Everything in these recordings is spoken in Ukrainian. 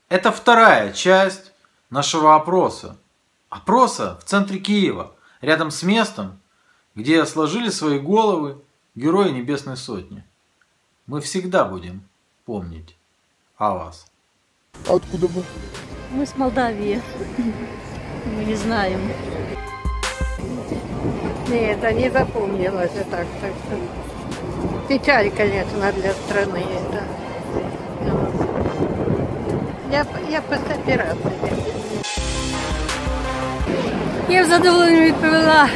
Это вторая часть нашего опроса. Опроса в центре Киева, рядом с местом, где сложили свои головы герои Небесной Сотни. Мы всегда будем помнить о вас. Откуда вы? Мы с Молдавии. Мы не знаем. Нет, это не запомнилось так что печаль, конечно, для страны. Это. Я после операции. Я в задоволенні відповіла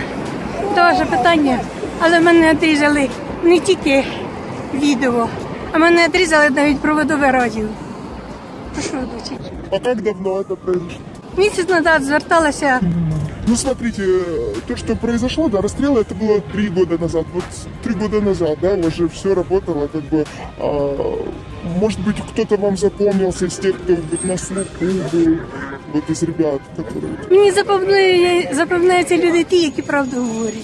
до вашого питання, але мене відрізали не тільки відео, а мене відрізали навіть проводове радіо. Прошу вибачити. А как давно это произошло? Місяць назад зверталася. Ну, смотрите, то, что произошло, да, расстрел, это было 3 года назад. Вот 3 года назад, да, уже все работало, как бы, может быть, кто-то вам запомнился из тех, кто вот, на слуху был, вот из ребят, которые... Мені запевняються люди ті, які правду говорять.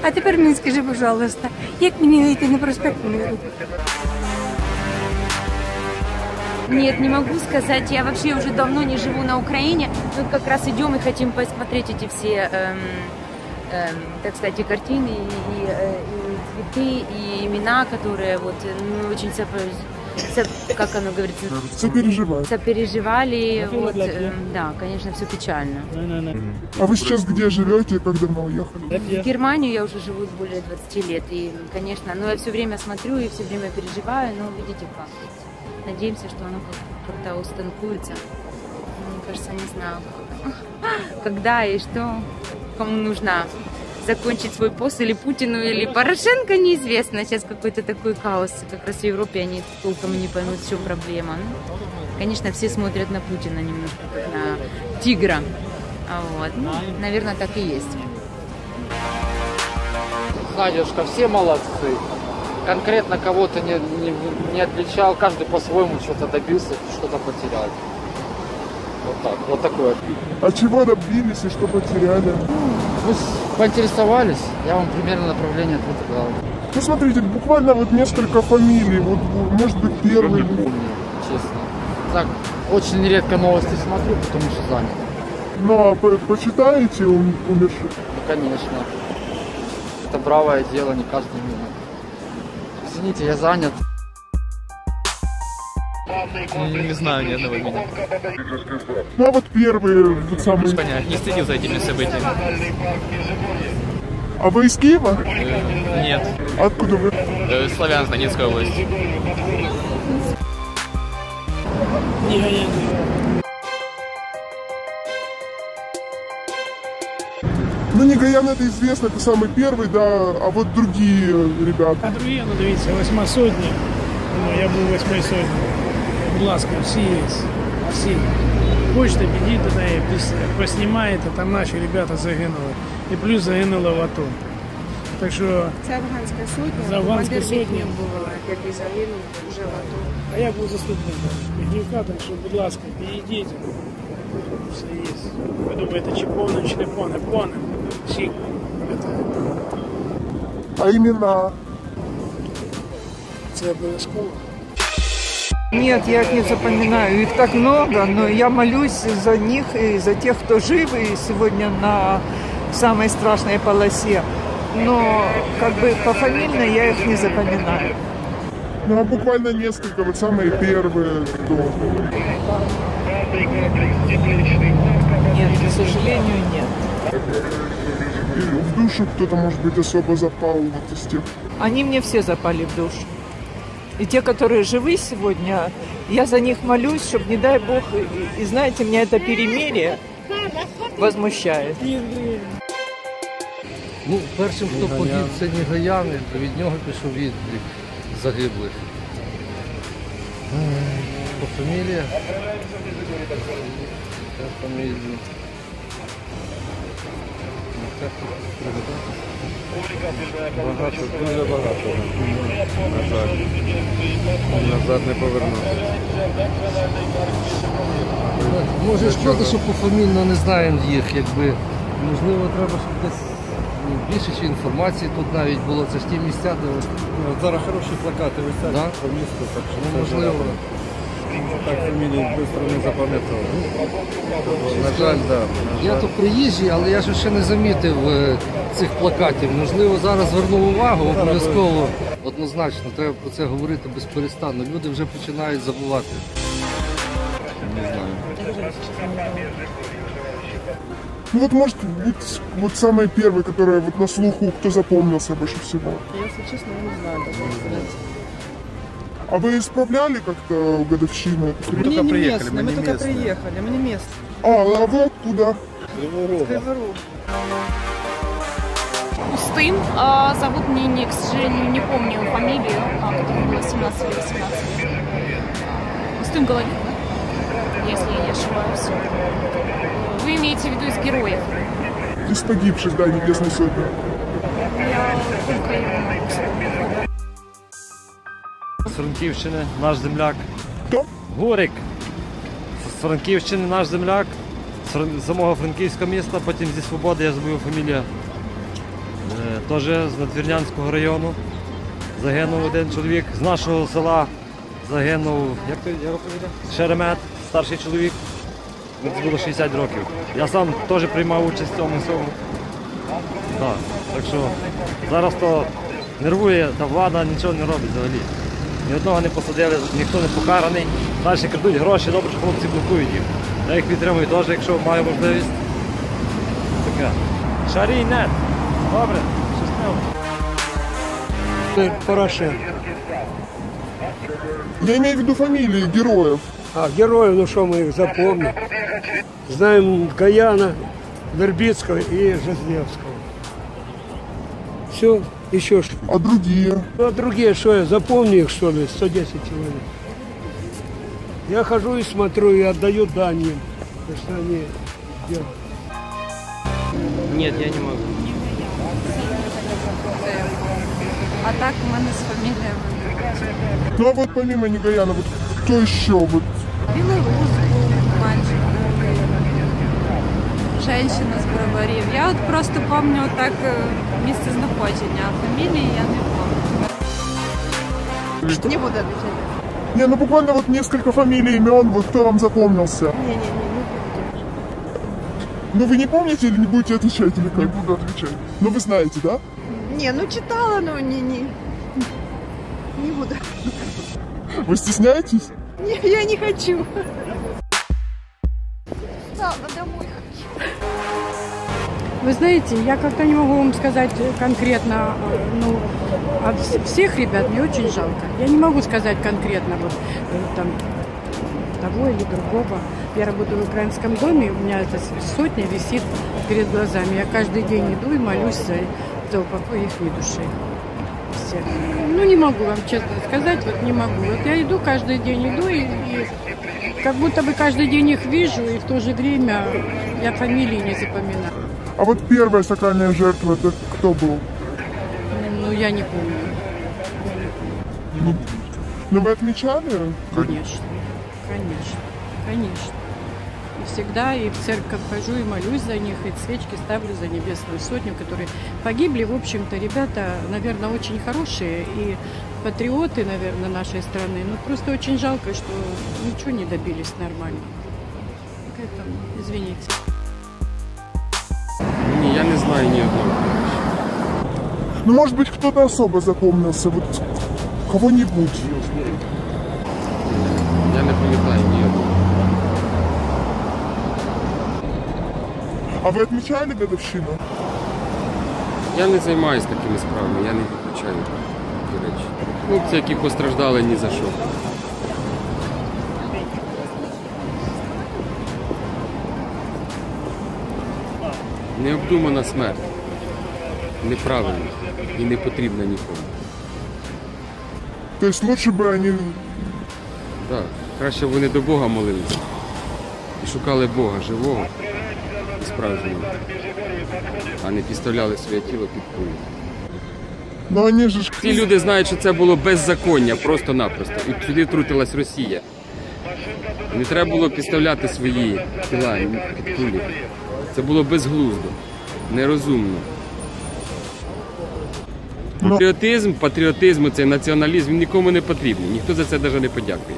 А тепер мені скажи, пожалуйста, як мені вийти на проспект Миру? Нет, не могу сказать. Я вообще уже давно не живу на Украине. Мы как раз идем и хотим посмотреть эти все, так сказать, и картины, и цветы, и имена, которые вот очень, как оно говорится, сопереживали. Вот, да, конечно, все печально. А вы сейчас где живете и как давно уехали? В Германию я уже живу более 20 лет. И, конечно, но я все время смотрю и все время переживаю, но видите как. Надеемся, что оно как-то устанкуется. Мне кажется, не знаю, когда и что, кому нужно закончить свой пост, или Путину, или Порошенко, неизвестно. Сейчас какой-то такой хаос. Как раз в Европе они толком не поймут, в чем проблема. Ну, конечно, все смотрят на Путина немножко, как на тигра. Вот. Ну, наверное, так и есть. Надюшка, все молодцы. Конкретно кого-то не отличал, каждый по-своему что-то добился, что-то потерял. Вот так, вот такое. А чего добились и что потеряли? Вы поинтересовались, я вам примерно направление ответа дал. Ну смотрите, буквально вот несколько фамилий, вот может быть первый. Честно. Так, очень редко новости смотрю, потому что занят. Ну а почитаете умерших? Ну конечно. Это бравое дело, не каждый минут. Извините, я занят. Не знаю ни одного имени. Ну а вот первый, вот самый... Понятно, не следил за этими событиями. А вы из Киева? Нет. Откуда вы? Славянск, Донецкая область. Ну, Негоян это известно, это самый первый, да, а вот другие ребята. А другие, ну дивіться, 8 сотня, ну, я був 8 сотні. Будь ласка, всі є, всі. Хочете, підіть до неї, поснімаєте, там наші ребята загинули. І плюс загинули в АТО. Так що... Це афганська сотня, це афганська сотня була, який загинув вже в АТО. А я був заступником Міхнюка, так що, будь ласка, підійдіть. Все є. Ви думаєте, чи повне, чи не повне? Повне. Всі. А имена? Це обов'язково. Нет, я их не запоминаю. Их так много, но я молюсь за них и за тех, кто жив и сегодня на самой страшной полосе. Но как бы пофамильно я их не запоминаю. Ну а буквально несколько, вот самые первые. Кто? Нет, к сожалению, нет. И в душу кто-то, может быть, особо запал вот из тех? Они мне все запали в душу. И те, которые живы сегодня, я за них молюсь, чтобы, не дай Бог, и знаете, меня это перемирие возмущает. Ну, першим, хто погиб, це Негоян, від нього пішов відлік загиблих. По фамілії? Фамілію. Багато, дуже багато. На жаль. Назад не повернувся. Може шкода, що пофамільно не знаємо їх, якби. Можливо, треба, щоб десь більше інформації тут навіть було. Це ж ті місця, де... Зараз хороші плакати висять по місту, так що можливо. так фамілії швидко не запам'ятав. На жаль, так. Я тут приїжджий, але я ж ще не замітив цих плакатів. Можливо, зараз звернув увагу, обов'язково. Однозначно, треба про це говорити безперестанно. Люди вже починають забувати. Не знаю. Ну вот, может быть, вот самое первое, которое вот на слуху, кто запомнился больше всего? Если честно, я не знаю даже сказать. А вы исправляли как-то годовщину? Мы не местные, мы только приехали, мы не местные. А вы откуда? Криворог. Устым. Зовут мне, к сожалению, не помню фамилию, которому было 17 или 18 лет. Устым Головин, да? Если я не ошибаюсь. Вы имеете в виду из героев? Из погибших, да, Небесной Сотни. Я только его могу вспомнить. З Франківщини, наш земляк. Хто? Гурик. З Франківщини, наш земляк. З самого Франківського міста, потім зі Свободи, я забув фамілію. Теж з Надвірнянського району. Загинув один чоловік. З нашого села загинув, як то його фамілія? Шеремет, старший чоловік. Це було 60 років. Я сам теж приймав участь в цьому всьому. Так що зараз то нервує, та влада нічого не робить взагалі. Ні одного не посадили, ніхто не покараний. Далі крадуть гроші, добре, що хлопці блокують їх. Я їх підтримую теж, якщо маю можливість. Таке. Шарій нет. Добре, щасливо. Порошенко. Я имею в виду фамилии героев. А, героев, ну что мы их запомним. Знаем Гаяна, Вербицкого и Жизневского. Все, еще что. А другие? А другие, что я запомню их, что ли, 110 человек. Я хожу и смотрю, и отдаю дань им, что они делают. Нет, я не могу. А так у мене з фаміліями. Ну а вот помимо Негаяна, вот кто еще? Вот? Білорус був, мальчик, женщина з Броварів. Я от просто пам'ятаю так місце знаходження, а фамілії я не пам'ятаю. Не буду отвечать. Не, ну буквально вот несколько фамилий, имен, вот кто вам запомнился? Не. Ну вы не помните или не будете отвечать? Или как? Не буду отвечать. Ну вы знаете, да? Не, ну читала, но не буду. Вы стесняетесь? Не, я не хочу. Ладно, домой хочу. Вы знаете, я как-то не могу вам сказать конкретно, ну, от всех ребят мне очень жалко. Я не могу сказать конкретно вот там того или другого. Я работаю в украинском доме, у меня эта сотня висит перед глазами. Я каждый день иду и молюсь за упокой их души. Все. Ну, не могу вам честно сказать, вот не могу. Вот я иду, каждый день иду, и как будто бы каждый день их вижу, и в то же время я фамилии не запоминаю. А вот первая сакральная жертва, это кто был? Ну, я не помню. Ну, вы отмечали? Конечно. И всегда и в церковь хожу, и молюсь за них, и свечки ставлю за Небесную Сотню, которые погибли. В общем-то, ребята, наверное, очень хорошие и патриоты, наверное, нашей страны. Но просто очень жалко, что ничего не добились нормально. Поэтому, извините. Ні, я не знаю ні одного. Ну, может быть, кто-то особо запомнился, вот кого-нибудь. Я не пам'ятаю ні одного. А вы отмечали годовщину? Я не займаюся такими справами, я не відмічаю ті речі. Хлопці, які постраждали ні за що. Необдумана смерть. Неправильно і не потрібна нікому. То есть лучше бы они... Так, краще б вони до Бога молилися і шукали Бога живого і справжнього, а не підставляли своє тіло під кулю. Ну, они же... Ці люди знають, що це було беззаконня, просто-напросто. І сюди втрутилась Росія. Не треба було підставляти свої тіла під кулі. Це було безглуздо, нерозумно. Патріотизм, цей націоналізм, він нікому не потрібний. Ніхто за це навіть не подякує.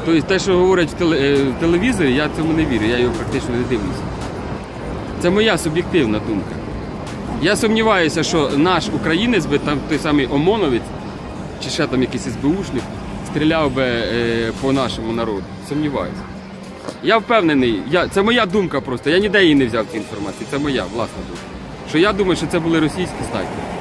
Тобто те, що говорять в телевізорі, я цьому не вірю, я його практично не дивлюся. Це моя суб'єктивна думка. Я сумніваюся, що наш українець би, там той самий ОМОНовець, чи ще там якийсь СБУшник, стріляв би по нашому народу. Сумніваюся. Я впевнений, це моя думка просто, я ніде її не взяв цю інформацію, це моя власна думка. Що я думаю, що це були російські снайпери.